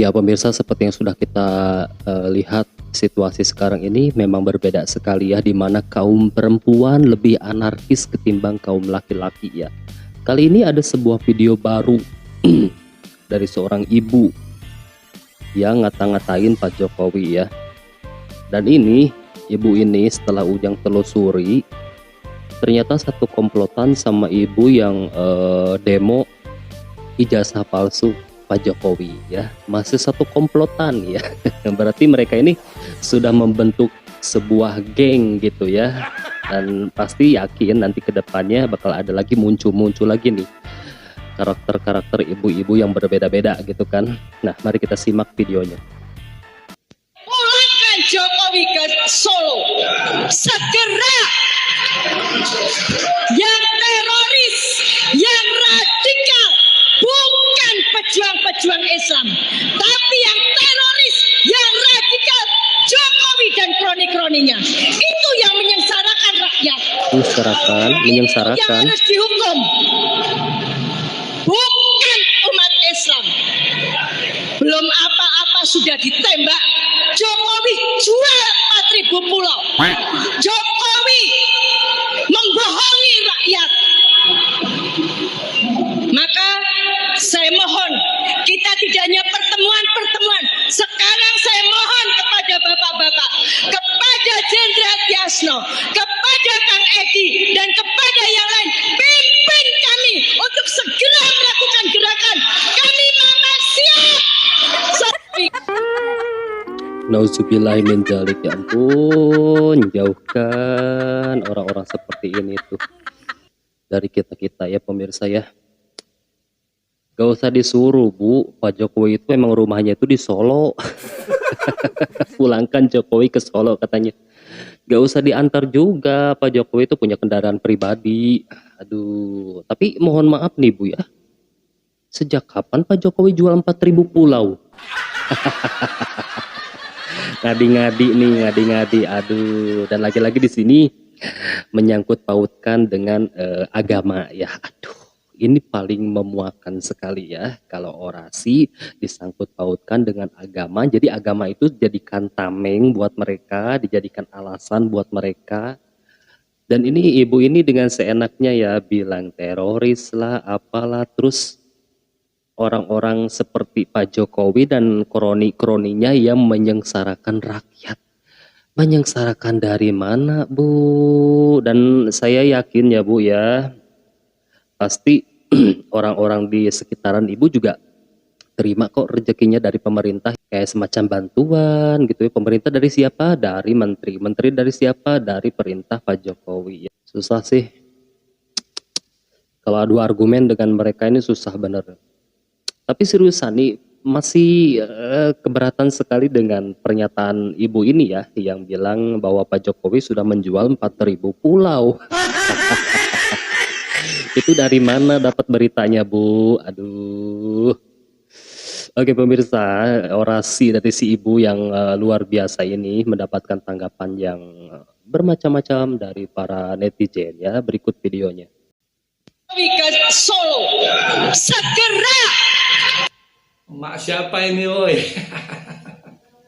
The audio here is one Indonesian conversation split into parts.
Ya pemirsa, seperti yang sudah kita lihat, situasi sekarang ini memang berbeda sekali ya, di mana kaum perempuan lebih anarkis ketimbang kaum laki-laki ya. Kali ini ada sebuah video baru dari seorang ibu yang ngata-ngatain Pak Jokowi ya. Dan ini, ibu ini setelah Ujang telusuri, ternyata satu komplotan sama ibu yang demo ijazah palsu Pak Jokowi ya, masih satu komplotan ya. Berarti mereka ini sudah membentuk sebuah geng gitu ya, dan pasti yakin nanti kedepannya bakal ada lagi muncul lagi nih karakter-karakter ibu-ibu yang berbeda-beda gitu kan. Nah, mari kita simak videonya. Pulangkan Jokowi ke Solo segera. Yang teroris, yang radikal bukan pejuang-pejuang Islam, tapi yang teroris, yang radikal Jokowi dan kroni-kroninya. Itu yang menyengsarakan rakyat. Menyengsarakan. Yang harus dihukum, bukan umat Islam. Belum apa-apa sudah ditembak. Jokowi jual 4.000 pulau. Jokowi membohongi rakyat. Maka saya mohon, kita tidak hanya pertemuan. Sekarang saya mohon kepada bapak-bapak, kepada Jenderal Tiasno, kepada Kang Edi, dan kepada yang lain, pimpin kami untuk segera melakukan gerakan. Kami mama siap. Nauzubillahi min dzalik, ya ampun, jauhkan orang-orang seperti ini tuh dari kita-kita ya pemirsa ya. Gak usah disuruh Bu, Pak Jokowi itu emang rumahnya itu di Solo. Pulangkan Jokowi ke Solo katanya. Gak usah diantar juga, Pak Jokowi itu punya kendaraan pribadi. Aduh, tapi mohon maaf nih Bu ya, sejak kapan Pak Jokowi jual 4.000 pulau? Ngadi-ngadi. Aduh, dan lagi-lagi di sini menyangkut pautkan dengan agama ya. Aduh, ini paling memuakkan sekali ya kalau orasi disangkut pautkan dengan agama. Jadi agama itu dijadikan tameng buat mereka, dijadikan alasan buat mereka. Dan ini ibu ini dengan seenaknya ya bilang teroris lah, apalah, terus orang-orang seperti Pak Jokowi dan kroni-kroninya yang menyengsarakan rakyat. Menyengsarakan dari mana Bu? Dan saya yakin ya Bu ya, pasti orang-orang di sekitaran ibu juga terima kok rezekinya dari pemerintah, kayak semacam bantuan gitu ya. Pemerintah dari siapa? Dari menteri dari siapa? Dari perintah Pak Jokowi ya. Susah sih kalau adu argumen dengan mereka, ini susah bener. Tapi seriusan nih, masih keberatan sekali dengan pernyataan ibu ini ya, yang bilang bahwa Pak Jokowi sudah menjual 4.000 pulau. Itu dari mana dapat beritanya Bu? Aduh. Oke pemirsa, orasi dari si ibu yang luar biasa ini mendapatkan tanggapan yang bermacam-macam dari para netizen ya. Berikut videonya. Ke Solo segera. Mak siapa ini woi?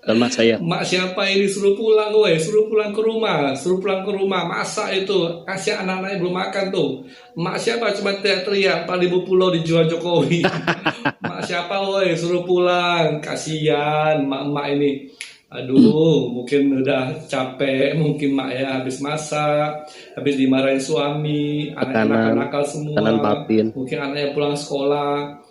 Dan mak saya. Mak siapa ini, suruh pulang woi, suruh pulang ke rumah, masak itu, kasih anak-anaknya belum makan tuh. Mak siapa cuma teriak-teriak 4.000 pulau dijual Jokowi. Mak siapa woi, suruh pulang, kasihan mak-mak ini. Aduh, mungkin udah capek, mungkin mak ya habis masak, habis dimarahin suami, anaknya nakal semua, mungkin anaknya pulang sekolah,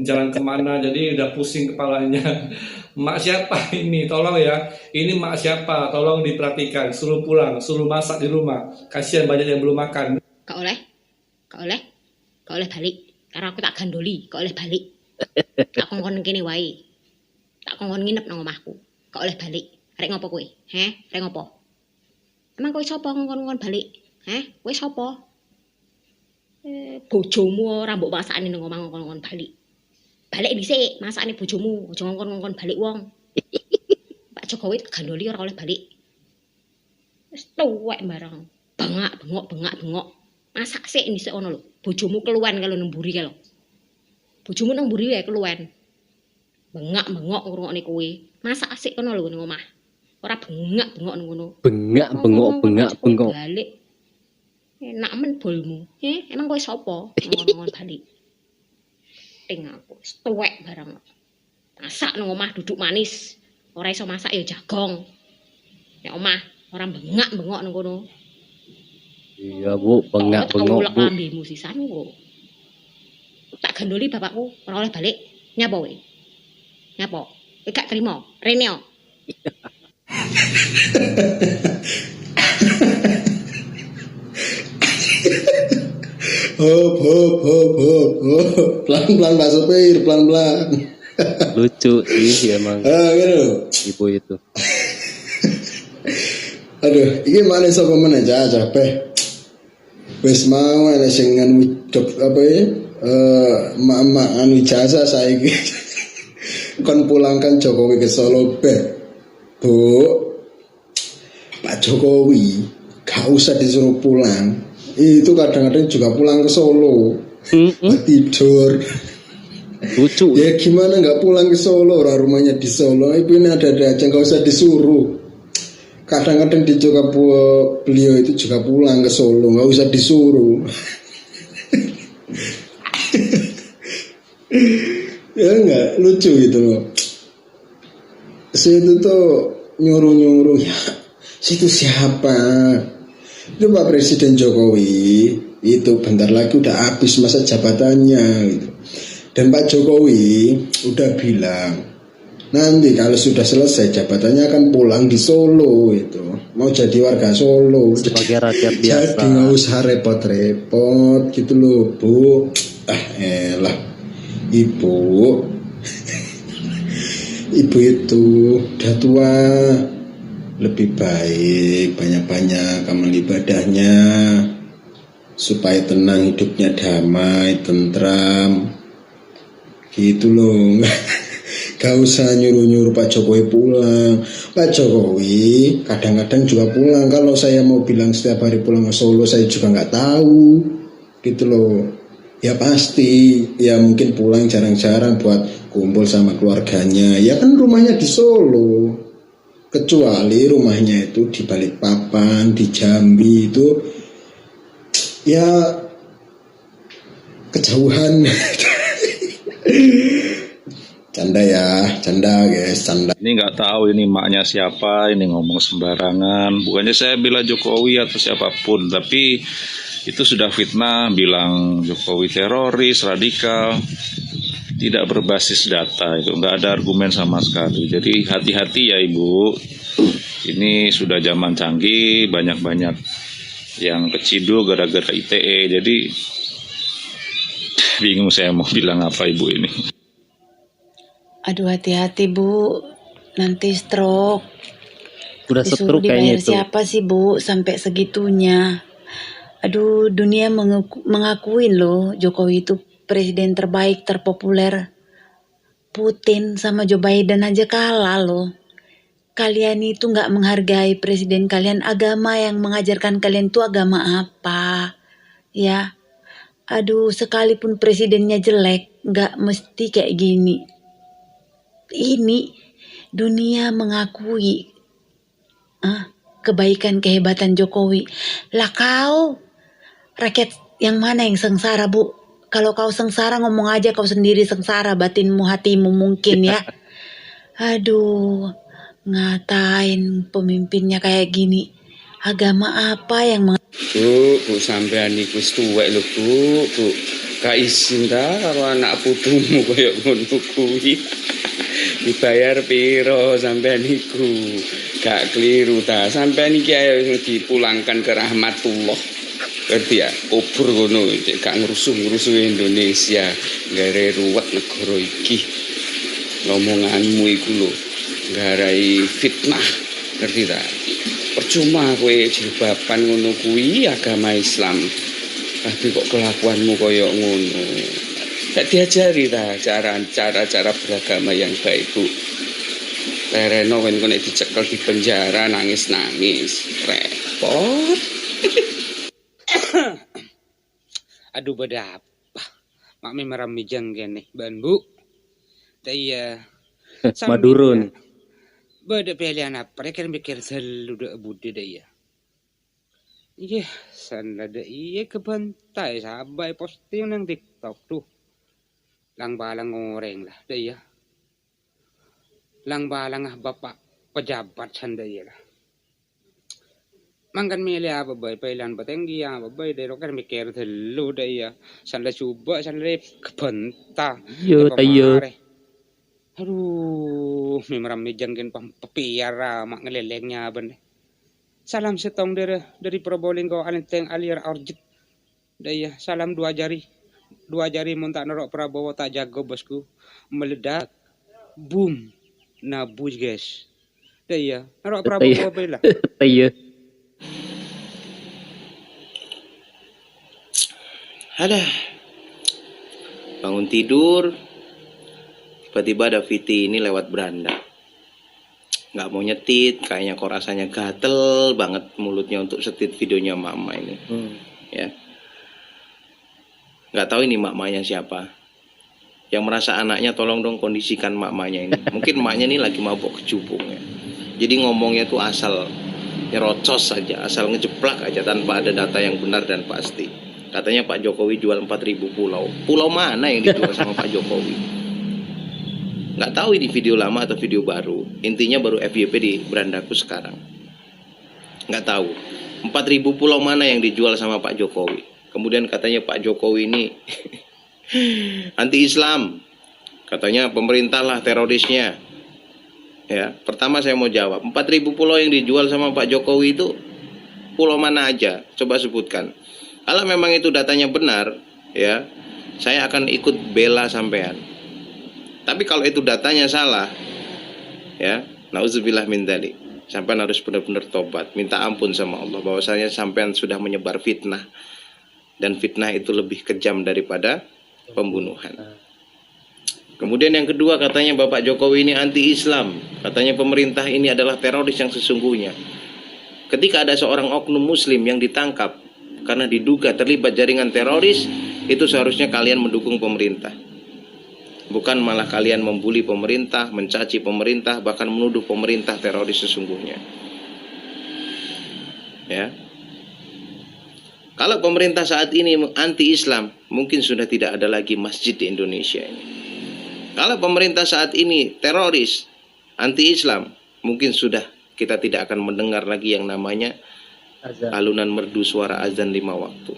jalan kemana, jadi udah pusing kepalanya. Mak siapa ini, tolong ya, ini mak siapa, tolong diperhatikan, suruh pulang, suruh masak di rumah, kasihan banyak yang belum makan. Kau oleh balik, karena aku tak gandoli, kau oleh balik. Tak kongkon kene wae, tak kongkon nginep nang omahku. Kok oleh balik? Rek ngopo kowe? Rek ngopo? Emang kowe sapa ngongkon balik? Kowe sapa? Bojomu ora mbok masakane nang omah ngongkon balik. Balik dhisik, masakane bojomu, aja ngongkon balik wong. Pak Jokowi gandoli ora oleh balik. Wis tuwek barang. Bengak. Masak sik dhisik ono lho. Bojomu keluwen kalau nang mburi kalau. Bojomu nang mburi wae keluwen. Bengak-bengok ngrungokne kowe. Masak asik kono lho ning omah. Ora bengak-bengok ning kono. Bengak bengok bengak bengok. Balik. Enak men bolmu. Emang kowe sapa? Ngomong balik. Ting aku, tuwek barang. Masak nang omah duduk manis. Ora iso masak ya jagong. Nek omah ora bengak-bengok nang kono. Iya, Bu, bengak-bengok, Ulek Bu. lambemu sisan kok. Tak gandoli bapakku, ora oleh balik. Nyapa kowe? Nyapa? Kowe gak trimo. Rene yo. Hop hop hop hop hop. Pelan-pelan Pak Sopir, pelan-pelan. Lucu sih emang Gitu. ibu itu. Aduh, iki mana sapa meneh capek. Wis mau ana sing anu apa ya? Mak-mak anu jasa saiki. Kon pulangkan Jokowi ke Solo be. Bu. Pak Jokowi gak usah disuruh pulang. Itu kadang-kadang juga pulang ke Solo. Tidur. Lucu. Ya gimana nggak pulang ke Solo, orang rumahnya di Solo, ibu ini ada aja nggak usah disuruh. Kadang-kadang di juga beliau itu juga pulang ke Solo, nggak usah disuruh. Ya nggak lucu gitu loh. Situ tuh nyuruh-nyuruh ya. Situ siapa? Itu Pak Presiden Jokowi. Itu bentar lagi udah habis masa jabatannya gitu. Dan Pak Jokowi udah bilang nanti kalau sudah selesai jabatannya akan pulang di Solo itu. Mau jadi warga Solo Sebagai rakyat biasa. jadi nggak usah repot-repot gitu loh Bu. Elah Ibu. Ibu itu udah tua. Lebih baik banyak-banyak amal ibadahnya supaya tenang hidupnya, damai, tentram gitu loh. Gak usah nyuruh-nyuruh Pak Jokowi pulang. Pak Jokowi kadang-kadang juga pulang. Kalau saya mau bilang setiap hari pulang ke Solo, saya juga nggak tahu gitu loh. Ya pasti ya mungkin pulang jarang-jarang buat kumpul sama keluarganya. Ya kan rumahnya di Solo. Kecuali rumahnya itu di Balikpapan, di Jambi itu ya kejauhan. Canda ya, canda guys, canda. Ini nggak tahu ini maknya siapa, ini ngomong sembarangan. Bukannya saya bela Jokowi atau siapapun, tapi itu sudah fitnah, bilang Jokowi teroris, radikal, tidak berbasis data, itu nggak ada argumen sama sekali. Jadi hati-hati ya Ibu, ini sudah zaman canggih, banyak-banyak yang keciduk gara-gara ITE, jadi bingung saya mau bilang apa Ibu ini. Aduh hati-hati Bu, nanti stroke. Udah Disuruh setruk kayaknya dibayar itu. siapa sih Bu sampai segitunya? Aduh dunia mengakuin loh Jokowi itu presiden terbaik, terpopuler. Putin sama Joe Biden aja kalah loh. Kalian itu gak menghargai presiden kalian. Agama yang mengajarkan kalian itu agama apa? Ya, aduh sekalipun presidennya jelek gak mesti kayak gini. Ini dunia mengakui kebaikan kehebatan Jokowi. Lah kau rakyat yang mana yang sengsara Bu? Kalau kau sengsara ngomong aja kau sendiri sengsara, batinmu hatimu mungkin ya. Aduh, ngatain pemimpinnya kayak gini. Agama apa yang Bu sampean niku wis tuwek lho Bu. Gak isin ta karo anak putumu koyo ngono kuwi. Dibayar piro sampean niku? Gak keliru ta. Sampean iki ayo dipulangkan ke rahmatullah. Ngerti ya? Kubur ngono cek gak ngrusuh Indonesia. Gare ruwet negara iki. Ngomonganmu iku lho garai fitnah. Ngerti ta? Percuma kowe jilbaban ngono kuwi agama Islam. Tapi kok kelakuanmu koyo ngono. Gak diajari ta cara beragama yang baik Bu. Lereno kan kok nek dicekel di penjara nangis-nangis. Repot. Aduh pada apa? Mak memang ramijang gini, ban Bu. Tapi ya Madurun. Bada pilihan apa? Mereka mikir selalu dah budi dah ya. Iya, sana dah iya kebantai sabai posting nang TikTok tuh. Lang balang orang lah dah ya. Lang balang bapak pejabat sanda ya lah. Mangkan milih apa bay pilihan patenggi apa bay deh kan mikir selalu dah ya. Sanda coba sanda kebantai. Iya, tayo. Aduh, memang jangkin papiara mak ngelelengnya ben. Salam setong dari Probolinggo Alenteng Alir Orjit. Daya, salam dua jari. Dua jari muntak nerok Prabowo tak jago bosku. Meledak. Boom. Nabus guys. Daya, nerok Prabowo bela. Tayo. Adah. Bangun tidur. Tiba-tiba ada Viti ini lewat beranda. Nggak mau nyetit, kayaknya kok rasanya gatel banget mulutnya untuk setit videonya mama ini. Ya. Nggak tahu ini mamanya siapa. Yang merasa anaknya tolong dong kondisikan mamanya ini. Mungkin emaknya ini lagi mabuk kecubung ya. Jadi ngomongnya tuh asal nyerocos saja, asal ngejeplak aja tanpa ada data yang benar dan pasti. Katanya Pak Jokowi jual 4.000 pulau. Pulau mana yang dijual sama Pak Jokowi? Nggak tahu ini video lama atau video baru. Intinya baru FYP di berandaku sekarang. Nggak tahu 4.000 pulau mana yang dijual sama Pak Jokowi. Kemudian katanya Pak Jokowi ini anti-Islam. Katanya pemerintah lah terorisnya. Ya, pertama saya mau jawab, 4.000 pulau yang dijual sama Pak Jokowi itu pulau mana aja? Coba sebutkan. Kalau memang itu datanya benar, ya, saya akan ikut bela sampean. Tapi kalau itu datanya salah, ya, nauzubillah min dzalik. Sampean harus benar-benar tobat, minta ampun sama Allah bahwasanya sampean sudah menyebar fitnah. Dan fitnah itu lebih kejam daripada pembunuhan. Kemudian yang kedua, katanya Bapak Jokowi ini anti-Islam. Katanya pemerintah ini adalah teroris yang sesungguhnya. Ketika ada seorang oknum muslim yang ditangkap karena diduga terlibat jaringan teroris, itu seharusnya kalian mendukung pemerintah. Bukan malah kalian membuli pemerintah, mencaci pemerintah, bahkan menuduh pemerintah teroris sesungguhnya. Ya. Kalau pemerintah saat ini anti-Islam, mungkin sudah tidak ada lagi masjid di Indonesia ini. Kalau pemerintah saat ini teroris, anti-Islam, mungkin sudah kita tidak akan mendengar lagi yang namanya alunan merdu suara azan 5 waktu.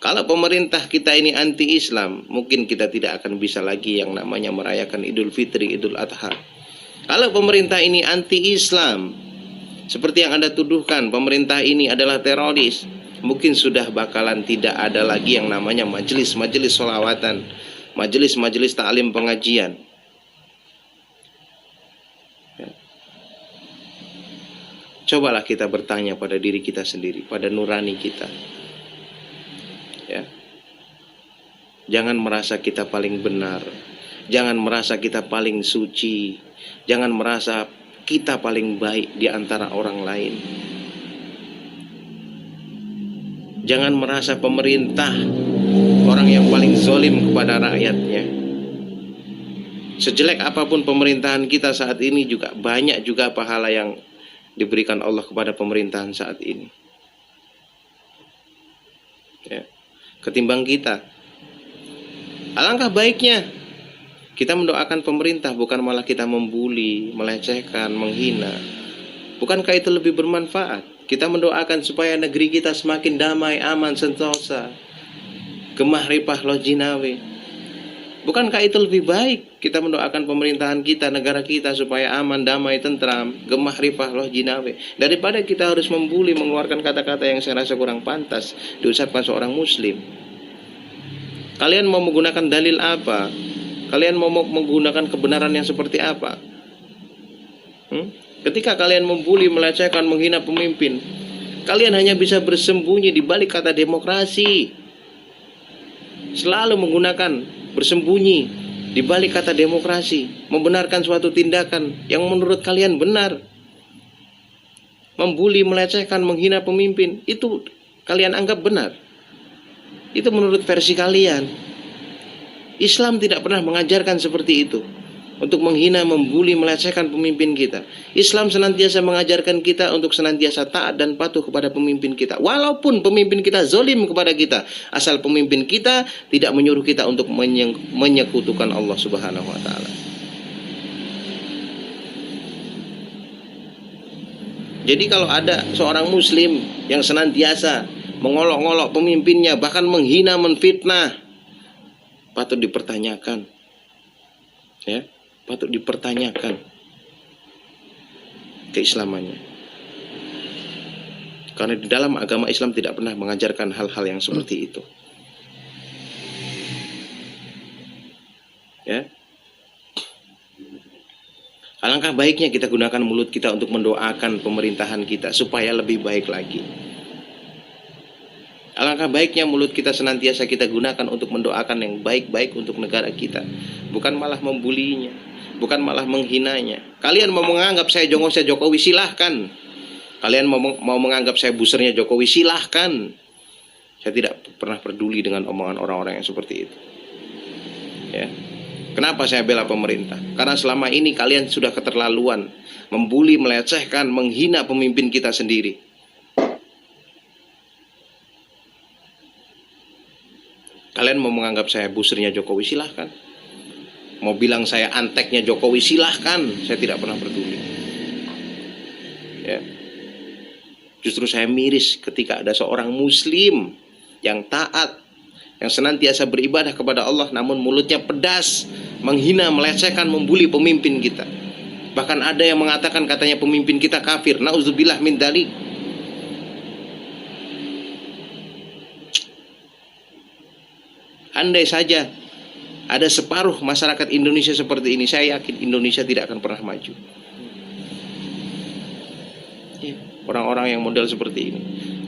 Kalau pemerintah kita ini anti-Islam, mungkin kita tidak akan bisa lagi yang namanya merayakan Idul Fitri, Idul Adha. Kalau pemerintah ini anti-Islam, seperti yang Anda tuduhkan, pemerintah ini adalah teroris, mungkin sudah bakalan tidak ada lagi yang namanya majelis-majelis sholawatan, majelis-majelis ta'lim pengajian. Ya. Cobalah kita bertanya pada diri kita sendiri, pada nurani kita. Ya. Jangan merasa kita paling benar, jangan merasa kita paling suci, jangan merasa kita paling baik di antara orang lain. Jangan merasa pemerintah orang yang paling zalim kepada rakyatnya. Sejelek apapun pemerintahan kita saat ini, juga banyak juga pahala yang diberikan Allah kepada pemerintahan saat ini. Ya. Ketimbang kita. Alangkah baiknya kita mendoakan pemerintah, bukan malah kita membuli, melecehkan, menghina. Bukankah itu lebih bermanfaat? Kita mendoakan supaya negeri kita semakin damai, aman, sentosa, gemah ripah loh jinawe. Bukankah itu lebih baik kita mendoakan pemerintahan kita, negara kita supaya aman, damai, tentram, gemah ripah loh jinawe, daripada kita harus membuli, mengeluarkan kata-kata yang saya rasa kurang pantas diucapkan seorang muslim. Kalian mau menggunakan dalil apa? Kalian mau menggunakan kebenaran yang seperti apa? Ketika kalian membuli, melecehkan, menghina pemimpin, kalian hanya bisa bersembunyi di balik kata demokrasi. Selalu menggunakan bersembunyi di balik kata demokrasi, membenarkan suatu tindakan yang menurut kalian benar. Membuli, melecehkan, menghina pemimpin, itu kalian anggap benar. Itu menurut versi kalian. Islam tidak pernah mengajarkan seperti itu. untuk menghina, membuli, melecehkan pemimpin kita. Islam senantiasa mengajarkan kita untuk senantiasa taat dan patuh kepada pemimpin kita. Walaupun pemimpin kita zalim kepada kita, asal pemimpin kita tidak menyuruh kita untuk menyekutukan Allah Subhanahu wa taala. Jadi kalau ada seorang muslim yang senantiasa mengolok-olok pemimpinnya, bahkan menghina, menfitnah, patut dipertanyakan. Ya, patut dipertanyakan keislamannya. Karena di dalam agama Islam tidak pernah mengajarkan hal-hal yang seperti itu. Ya. Alangkah baiknya kita gunakan mulut kita untuk mendoakan pemerintahan kita supaya lebih baik lagi. Alangkah baiknya mulut kita senantiasa kita gunakan untuk mendoakan yang baik-baik untuk negara kita, bukan malah membulinya, bukan malah menghinanya. Kalian mau menganggap saya jongosnya Jokowi, silahkan. Kalian mau menganggap saya busernya Jokowi, silahkan. Saya tidak pernah peduli dengan omongan orang-orang yang seperti itu. Ya. Kenapa saya bela pemerintah? Karena selama ini kalian sudah keterlaluan membuli, melecehkan, menghina pemimpin kita sendiri. Kalian mau menganggap saya busernya Jokowi, silahkan. Mau bilang saya anteknya Jokowi, silahkan. Saya tidak pernah peduli. Ya. Justru saya miris ketika ada seorang muslim yang taat, yang senantiasa beribadah kepada Allah, namun mulutnya pedas, menghina, melecehkan, membuli pemimpin kita. Bahkan ada yang mengatakan katanya pemimpin kita kafir. Nauzubillah min dzalik. Andai saja ada separuh masyarakat Indonesia seperti ini, saya yakin Indonesia tidak akan pernah maju. Orang-orang yang model seperti ini,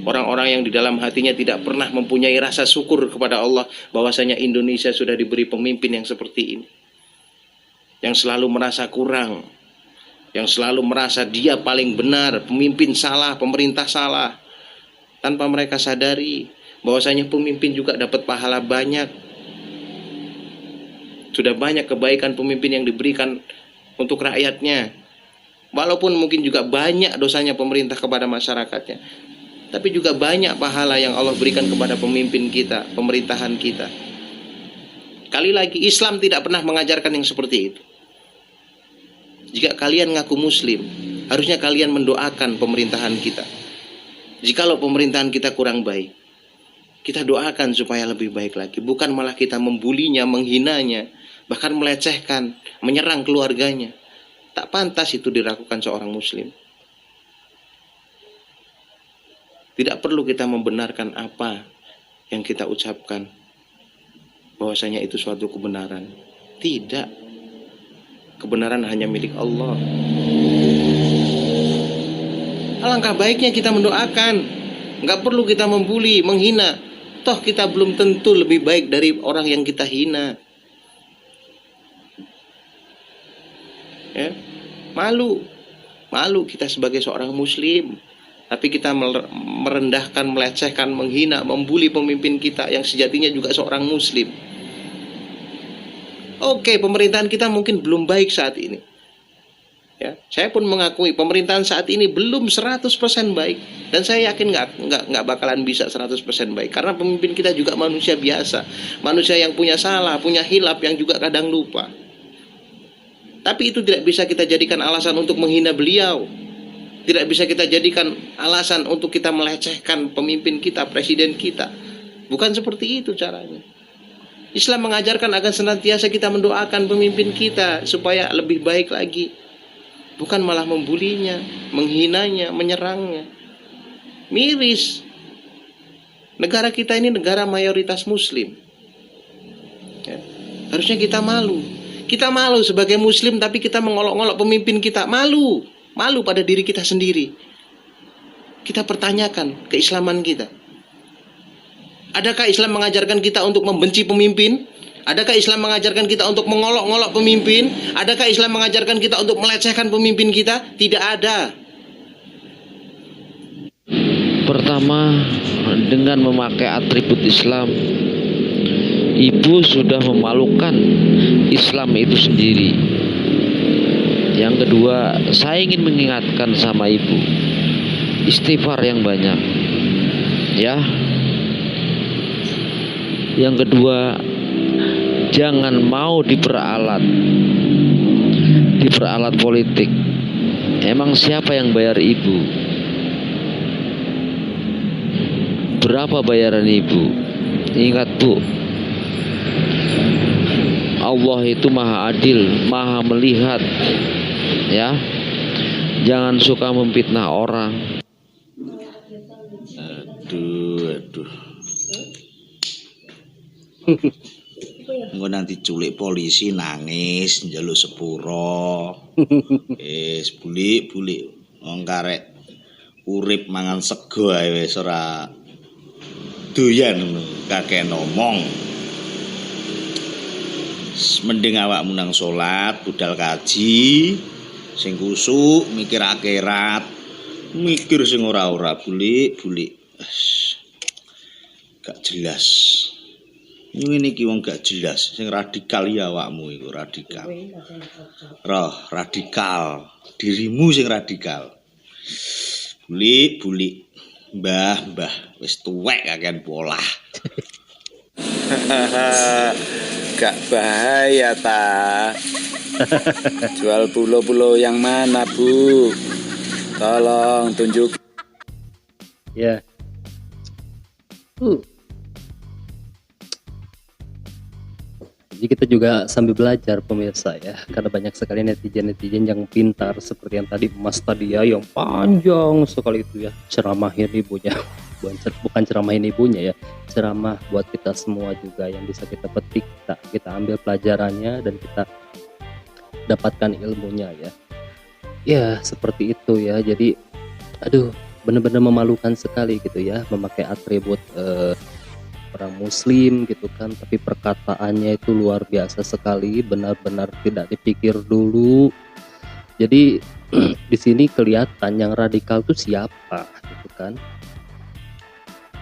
orang-orang yang di dalam hatinya tidak pernah mempunyai rasa syukur kepada Allah bahwasanya Indonesia sudah diberi pemimpin yang seperti ini, yang selalu merasa kurang, yang selalu merasa dia paling benar, pemimpin salah, pemerintah salah, tanpa mereka sadari bahwasanya pemimpin juga dapat pahala banyak. Sudah banyak kebaikan pemimpin yang diberikan untuk rakyatnya. Walaupun mungkin juga banyak dosanya pemerintah kepada masyarakatnya, tapi juga banyak pahala yang Allah berikan kepada pemimpin kita, pemerintahan kita. Kali lagi, Islam tidak pernah mengajarkan yang seperti itu. Jika kalian ngaku muslim, harusnya kalian mendoakan pemerintahan kita. Jikalau pemerintahan kita kurang baik, kita doakan supaya lebih baik lagi. Bukan malah kita membulinya, menghinanya, bahkan melecehkan, menyerang keluarganya. Tak pantas itu dilakukan seorang muslim. Tidak perlu kita membenarkan apa yang kita ucapkan bahwasanya itu suatu kebenaran. Tidak. Kebenaran hanya milik Allah. Alangkah baiknya kita mendoakan. Nggak perlu kita membuli, menghina. Toh kita belum tentu lebih baik dari orang yang kita hina. Ya, malu kita sebagai seorang muslim, tapi kita merendahkan, melecehkan, menghina, membuli pemimpin kita yang sejatinya juga seorang muslim. Oke, pemerintahan kita mungkin belum baik saat ini. Ya, saya pun mengakui pemerintahan saat ini belum 100% baik, dan saya yakin nggak bakalan bisa 100% baik karena pemimpin kita juga manusia biasa, manusia yang punya salah, punya hilap, yang juga kadang lupa. Tapi itu tidak bisa kita jadikan alasan untuk menghina beliau. Tidak bisa kita jadikan alasan untuk kita melecehkan pemimpin kita, presiden kita. Bukan seperti itu caranya. Islam mengajarkan agar senantiasa kita mendoakan pemimpin kita supaya lebih baik lagi. Bukan malah membulinya, menghinanya, menyerangnya. Miris. Negara kita ini negara mayoritas muslim. Ya. Harusnya kita malu. Kita malu sebagai muslim, tapi kita mengolok-olok pemimpin kita. Malu pada diri kita sendiri. Kita pertanyakan keislaman kita. Adakah Islam mengajarkan kita untuk membenci pemimpin? Adakah Islam mengajarkan kita untuk mengolok-olok pemimpin? Adakah Islam mengajarkan kita untuk melecehkan pemimpin kita? Tidak ada. Pertama, dengan memakai atribut Islam, ibu sudah memalukan Islam itu sendiri. Yang kedua, saya ingin mengingatkan sama ibu, istighfar yang banyak, ya. Yang kedua, jangan mau diperalat politik. Emang siapa yang bayar ibu? Berapa bayaran ibu? Ingat Bu, Allah itu maha adil, maha melihat, ya. Jangan suka memfitnah orang. Aduh. Engko nanti culik polisi nangis njaluk sepuro. Bulik. Wong karek urip mangan sego ae wis ora doyan ngono, kakek ngomong. Mending awakmu nang salat, budal kaji, sing kusuk, mikir akhirat, mikir sing ora-ora, bulik. Gak jelas. Ngene iki wong gak jelas, sing radikal ya awakmu iku radikal. Roh radikal, dirimu sing radikal. Bulik. Mbah, wis tuwek kakean polah. Gak bahaya ta. Jual pulau-pulau yang mana Bu? Tolong tunjuk. Ya. Jadi kita juga sambil belajar pemirsa ya, karena banyak sekali netizen yang pintar seperti yang tadi Mas tadi ya, yang panjang sekali itu ya, ceramahin ibunya. Bukan ceramahin ibunya ya, ceramah buat kita semua juga yang bisa kita petik, kita ambil pelajarannya dan kita dapatkan ilmunya ya. Ya seperti itu ya. Jadi benar-benar memalukan sekali gitu ya, memakai atribut orang muslim gitu kan, tapi perkataannya itu luar biasa sekali, benar-benar tidak dipikir dulu. Jadi di sini kelihatan yang radikal itu siapa gitu kan.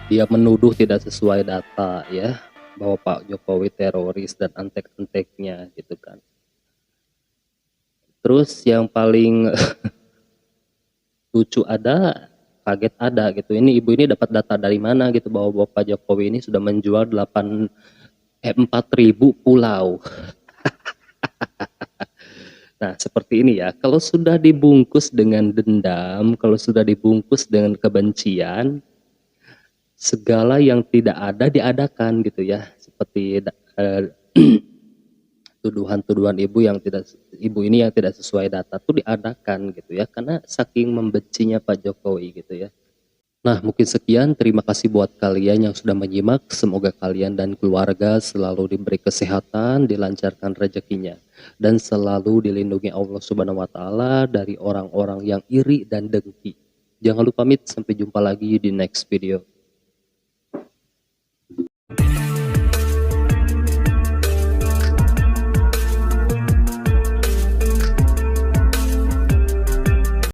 Dia menuduh tidak sesuai data ya, bahwa Pak Jokowi teroris dan antek-anteknya gitu kan. Terus yang paling lucu kaget ada gitu. Ini ibu ini dapat data dari mana gitu, bahwa Pak Jokowi ini sudah menjual 4.000 pulau. Nah seperti ini ya, kalau sudah dibungkus dengan dendam, kalau sudah dibungkus dengan kebencian, segala yang tidak ada diadakan gitu ya. Seperti tuduhan-tuduhan ibu ini yang tidak sesuai data tuh diadakan gitu ya, karena saking membencinya Pak Jokowi gitu ya. Nah mungkin sekian, terima kasih buat kalian yang sudah menyimak. Semoga kalian dan keluarga selalu diberi kesehatan, dilancarkan rezekinya, dan selalu dilindungi Allah Subhanahu wa Ta'ala dari orang-orang yang iri dan dengki. Jangan lupa sampai jumpa lagi di next video.